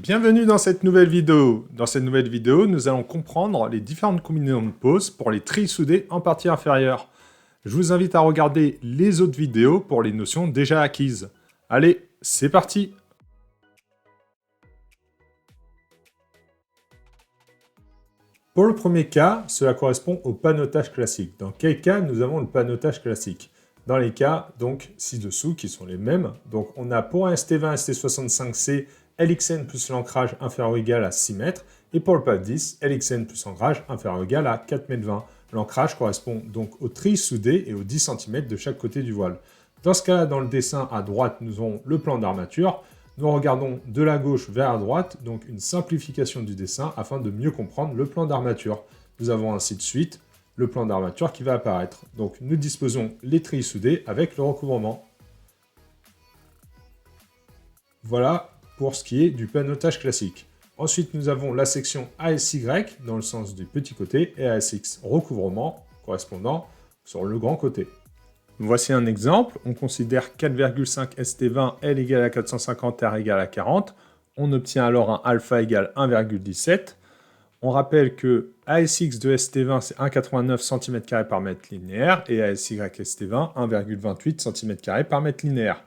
Bienvenue dans cette nouvelle vidéo. Dans cette nouvelle vidéo, nous allons comprendre les différentes combinaisons de poses pour les trilles soudées en partie inférieure. Je vous invite à regarder les autres vidéos pour les notions déjà acquises. Allez, c'est parti! Pour le premier cas, cela correspond au panotage classique. Dans quel cas nous avons le panotage classique? Dans les cas, donc, ci-dessous, qui sont les mêmes. Donc, on a pour un ST20, ST65C, LXN plus l'ancrage inférieur ou égal à 6 mètres. Et pour le PAV 10, LXN plus ancrage inférieur ou égal à 4 mètres 20. L'ancrage correspond donc aux trilles soudées et aux 10 cm de chaque côté du voile. Dans ce cas-là, dans le dessin à droite, nous avons le plan d'armature. Nous regardons de la gauche vers la droite, donc une simplification du dessin afin de mieux comprendre le plan d'armature. Nous avons ainsi de suite le plan d'armature qui va apparaître. Donc nous disposons les trilles soudées avec le recouvrement. Voilà pour ce qui est du panotage classique. Ensuite, nous avons la section ASY dans le sens du petit côté et ASX recouvrement correspondant sur le grand côté. Voici un exemple. On considère 4,5 ST20 L égale à 450 R égale à 40. On obtient alors un alpha égale 1,17. On rappelle que ASX de ST20 c'est 1,89 cm² par mètre linéaire et ASY ST20 1,28 cm² par mètre linéaire.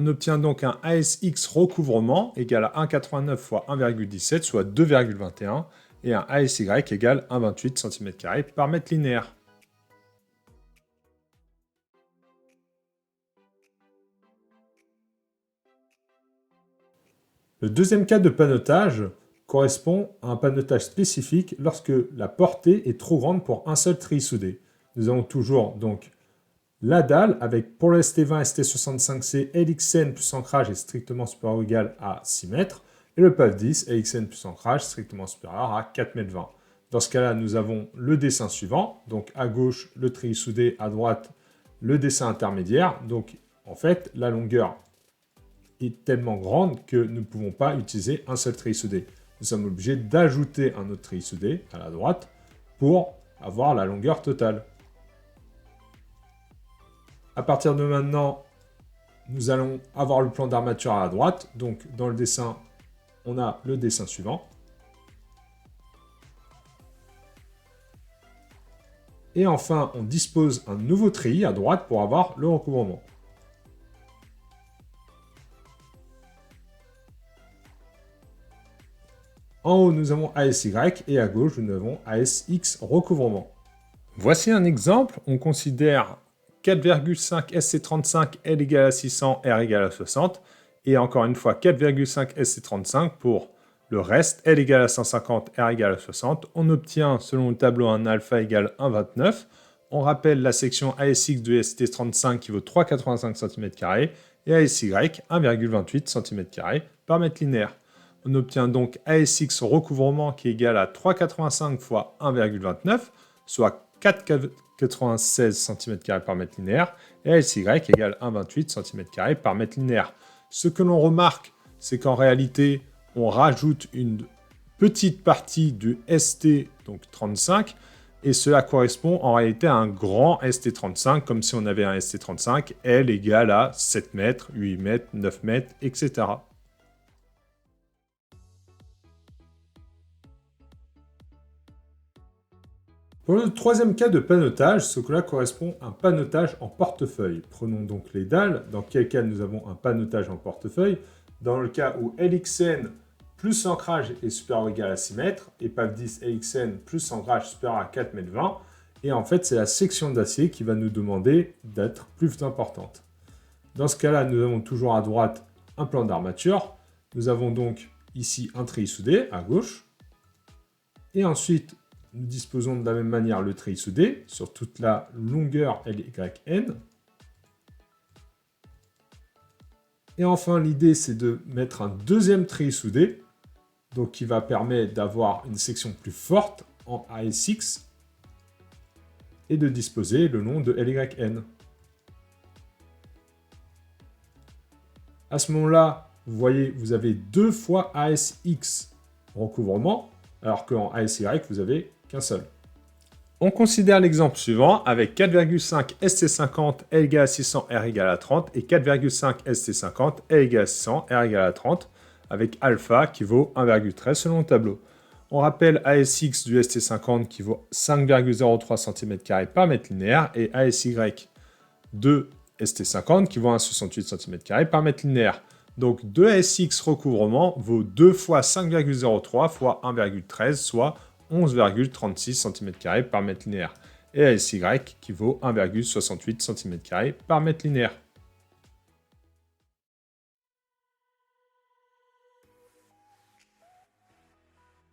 On obtient donc un ASX recouvrement égal à 1,89 fois 1,17 soit 2,21 et un ASY égale 1,28 cm² par mètre linéaire. Le deuxième cas de panotage correspond à un panotage spécifique lorsque la portée est trop grande pour un seul treillis soudé. Nous avons toujours donc la dalle avec pour le ST20 ST65C LXN plus ancrage est strictement supérieur ou égal à 6 mètres et le PAV 10 LXN plus ancrage strictement supérieur à 4 mètres 20. Dans ce cas-là, nous avons le dessin suivant. Donc à gauche, le treillis soudé, à droite, le dessin intermédiaire. Donc en fait, la longueur est tellement grande que nous ne pouvons pas utiliser un seul treillis soudé. Nous sommes obligés d'ajouter un autre treillis soudé à la droite pour avoir la longueur totale. À partir de maintenant, nous allons avoir le plan d'armature à la droite. Donc dans le dessin, on a le dessin suivant. Et enfin, on dispose un nouveau treillis à droite pour avoir le recouvrement. En haut, nous avons ASY et à gauche, nous avons ASX recouvrement. Voici un exemple. On considère 4,5 SC35 L égale à 600, R égale à 60. Et encore une fois, 4,5 SC35 pour le reste, L égale à 150, R égale à 60. On obtient, selon le tableau, un alpha égale 1,29. On rappelle la section ASX de ST35 qui vaut 3,85 cm² et ASY 1,28 cm² par mètre linéaire. On obtient donc ASX recouvrement qui est égal à 3,85 fois 1,29, soit 4,96 cm² par mètre linéaire, et ASY égale 1,28 cm² par mètre linéaire. Ce que l'on remarque, c'est qu'en réalité, on rajoute une petite partie du ST, donc 35, et cela correspond en réalité à un grand ST35, comme si on avait un ST35, L égale à 7 mètres, 8 mètres, 9 mètres, etc. Pour le troisième cas de panotage, ce que là correspond à un panotage en portefeuille. Prenons donc les dalles, dans quel cas nous avons un panotage en portefeuille. Dans le cas où LXN plus ancrage est supérieur ou égal à 6 mètres, et PAV 10 LXN plus ancrage supérieur à 4 mètres 20, et en fait c'est la section d'acier qui va nous demander d'être plus importante. Dans ce cas-là, nous avons toujours à droite un plan d'armature. Nous avons donc ici un treillis soudé à gauche, et ensuite nous disposons de la même manière le treillis soudé sur toute la longueur LYN. Et enfin, l'idée, c'est de mettre un deuxième treillis soudé, donc qui va permettre d'avoir une section plus forte en ASX et de disposer le long de LYN. À ce moment-là, vous voyez, vous avez 2 fois ASX recouvrement, alors qu'en ASY, vous avez qu'un seul. On considère l'exemple suivant avec 4,5 ST50 L égale à 600 R égale à 30 et 4,5 ST50 L égale à 600 R égale à 30. avec alpha qui vaut 1,13 selon le tableau. On rappelle ASX du ST50 qui vaut 5,03 cm² par mètre linéaire et ASY de ST50 qui vaut 1,68 cm² par mètre linéaire. Donc 2 ASX recouvrement vaut 2 fois 5,03 fois 1,13, soit 11,36 cm² par mètre linéaire. Et ASY qui vaut 1,68 cm² par mètre linéaire.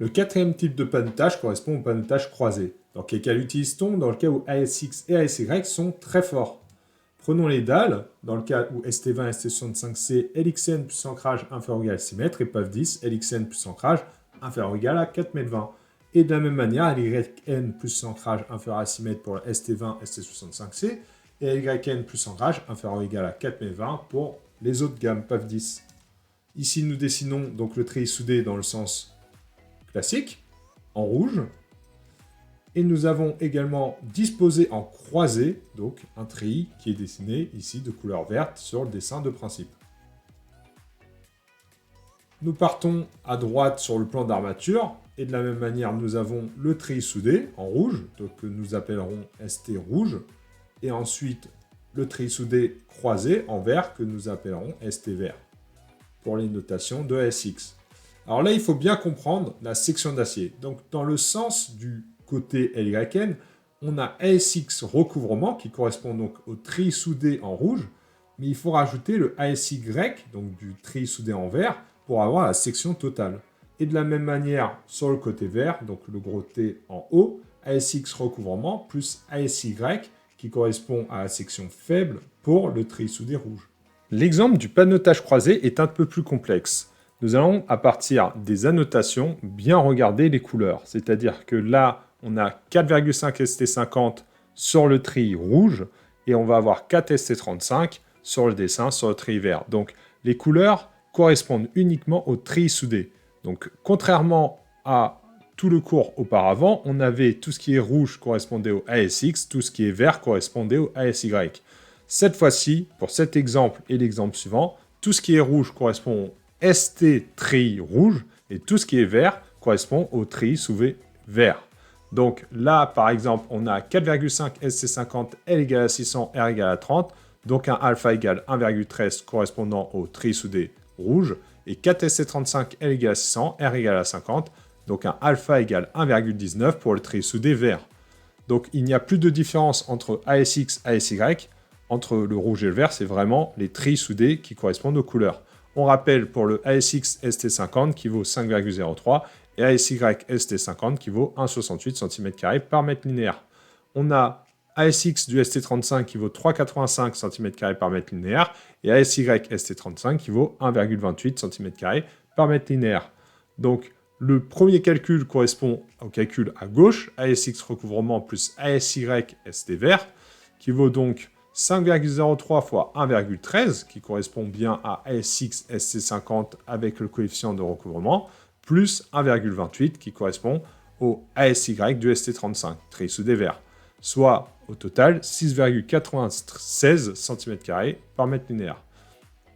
Le quatrième type de panotage correspond au panotage croisé. Dans quel cas l'utilise-t-on? Dans le cas où ASX et ASY sont très forts. Prenons les dalles, dans le cas où ST20 ST65C, LXN plus ancrage inférieur ou égal à 6 mètres, et PAF10, LXN plus ancrage inférieur ou égal à 4,20 m. Et de la même manière, LYN plus ancrage inférieur à 6 mètres pour le ST20 ST65C, et LYN plus ancrage inférieur ou égal à 4,20 m pour les autres gammes PAF10. Ici, nous dessinons donc le treillis soudé dans le sens classique, en rouge. Et nous avons également disposé en croisée, donc un treillis qui est dessiné ici de couleur verte sur le dessin de principe. Nous partons à droite sur le plan d'armature, et de la même manière, nous avons le treillis soudé en rouge, donc que nous appellerons ST rouge, et ensuite le treillis soudé croisé en vert, que nous appellerons ST vert, pour les notations de ASX. Alors là, il faut bien comprendre la section d'acier. Donc, dans le sens du côté LYN, on a ASX recouvrement qui correspond donc au treillis soudé en rouge, mais il faut rajouter le ASY, donc du treillis soudé en vert, pour avoir la section totale. Et de la même manière, sur le côté vert, donc le gros T en haut, ASX recouvrement plus ASY qui correspond à la section faible pour le treillis soudé rouge. L'exemple du panotage croisé est un peu plus complexe. Nous allons, à partir des annotations, bien regarder les couleurs. C'est-à-dire que là, on a 4,5 ST50 sur le treillis rouge, et on va avoir 4 ST35 sur le dessin, sur le treillis vert. Donc, les couleurs correspondent uniquement au treillis soudé. Donc, contrairement à tout le cours auparavant, on avait tout ce qui est rouge correspondait au ASX, tout ce qui est vert correspondait au ASY. Cette fois-ci, pour cet exemple et l'exemple suivant, tout ce qui est rouge correspond au ST treillis rouge, et tout ce qui est vert correspond au treillis soudé vert. Donc là, par exemple, on a 4,5 ST50, L égale à 600, R égale à 30, donc un alpha égale 1,13 correspondant au treillis soudé rouge, et 4 ST35, L égale à 600, R égale à 50, donc un alpha égale 1,19 pour le treillis soudé vert. Donc il n'y a plus de différence entre ASX et ASY, entre le rouge et le vert, c'est vraiment les treillis soudés qui correspondent aux couleurs. On rappelle pour le ASX ST50 qui vaut 5,03 et ASY ST50 qui vaut 1,68 cm² par mètre linéaire. On a ASX du ST35 qui vaut 3,85 cm² par mètre linéaire et ASY ST35 qui vaut 1,28 cm² par mètre linéaire. Donc le premier calcul correspond au calcul à gauche, ASX recouvrement plus ASY ST vert, qui vaut donc 5,03 fois 1,13, qui correspond bien à ASX ST50 avec le coefficient de recouvrement, plus 1,28 qui correspond au ASY du ST35, treillis soudé vert, soit au total 6,96 cm² par mètre linéaire.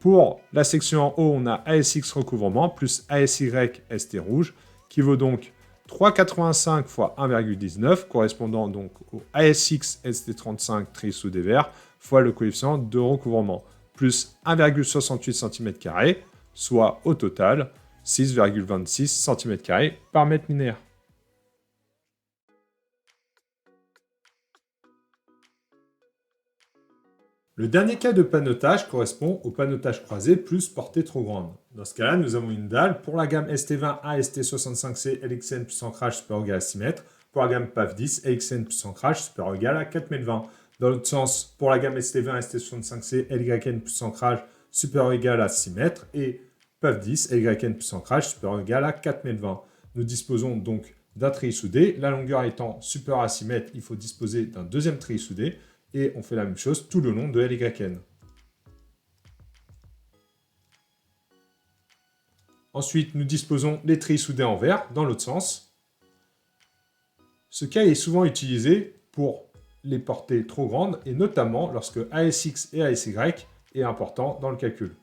Pour la section en haut, on a ASX recouvrement plus ASY ST rouge, qui vaut donc 3,85 fois 1,19, correspondant donc au ASX ST35 treillis soudé vert, fois le coefficient de recouvrement, plus 1,68 cm², soit au total 6,26 cm² par mètre linéaire. Le dernier cas de panotage correspond au panotage croisé plus portée trop grande. Dans ce cas-là, nous avons une dalle pour la gamme ST20 à ST65C LXN plus ancrage supérieur ou égal à 6 mètres, pour la gamme PAF10 LXN plus ancrage supérieur ou égal à 4,20 m. Dans l'autre sens, pour la gamme ST20 ST65C LYN plus ancrage supérieur ou égal à 6 mètres et PAF10 LYN plus ancrage supérieur ou égal à 4,20 m. Nous disposons donc d'un treillis soudé. La longueur étant supérieure à 6 mètres, il faut disposer d'un deuxième treillis soudé. Et on fait la même chose tout le long de LYN. Ensuite, nous disposons les treillis soudés en vert dans l'autre sens. Ce cas est souvent utilisé pour les portées trop grandes et notamment lorsque ASX et ASY est important dans le calcul.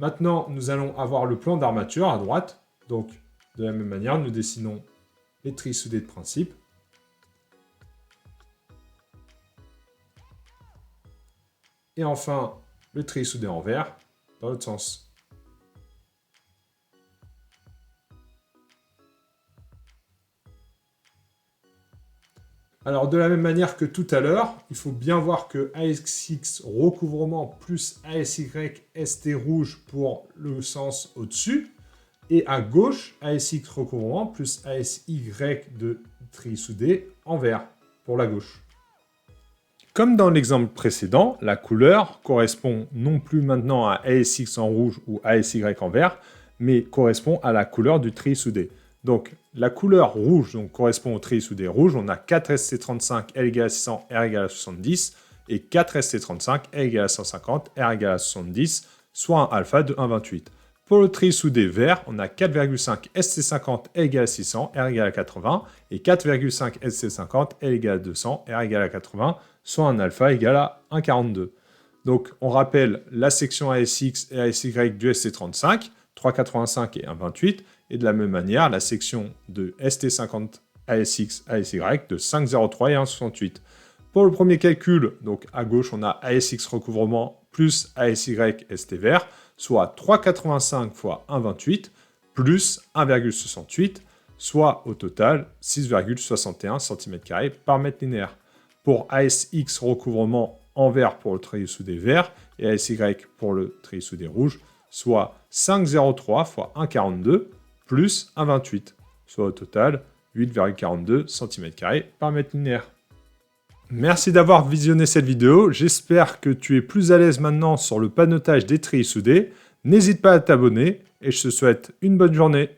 Maintenant, nous allons avoir le plan d'armature à droite. Donc, de la même manière, nous dessinons les trilles soudées de principe. Et enfin, le treillis soudé en vert dans l'autre sens. Alors, de la même manière que tout à l'heure, il faut bien voir que ASX recouvrement plus ASY ST rouge pour le sens au-dessus. Et à gauche, ASX recouvrement plus ASY de treillis soudé en vert pour la gauche. Comme dans l'exemple précédent, la couleur correspond non plus maintenant à ASX en rouge ou ASY en vert, mais correspond à la couleur du treillis soudé. Donc, la couleur rouge correspond au treillis soudé rouge. On a 4 ST35, L égale à 600, R égale à 70, et 4 ST35, L égale à 150, R égale à 70, soit un alpha de 1,28. Pour le treillis soudé vert, on a 4,5 ST50, L égale à 600, R égale à 80, et 4,5 ST50, L égale à 200, R égale à 80, soit un alpha égal à 1,42. Donc, on rappelle la section ASX et ASY du ST35, 3,85 et 1,28, et de la même manière, la section de ST50 ASX ASY de 5,03 et 1,68. Pour le premier calcul, donc à gauche, on a ASX recouvrement plus ASY ST vert, soit 3,85 fois 1,28 plus 1,68, soit au total 6,61 cm² par mètre linéaire. Pour ASX recouvrement en vert pour le treillis soudé vert et ASY pour le treillis soudé rouge, soit 5,03 fois 1,42 plus 1,28, soit au total 8,42 cm² par mètre linéaire. Merci d'avoir visionné cette vidéo, j'espère que tu es plus à l'aise maintenant sur le panotage des treillis soudés. N'hésite pas à t'abonner et je te souhaite une bonne journée.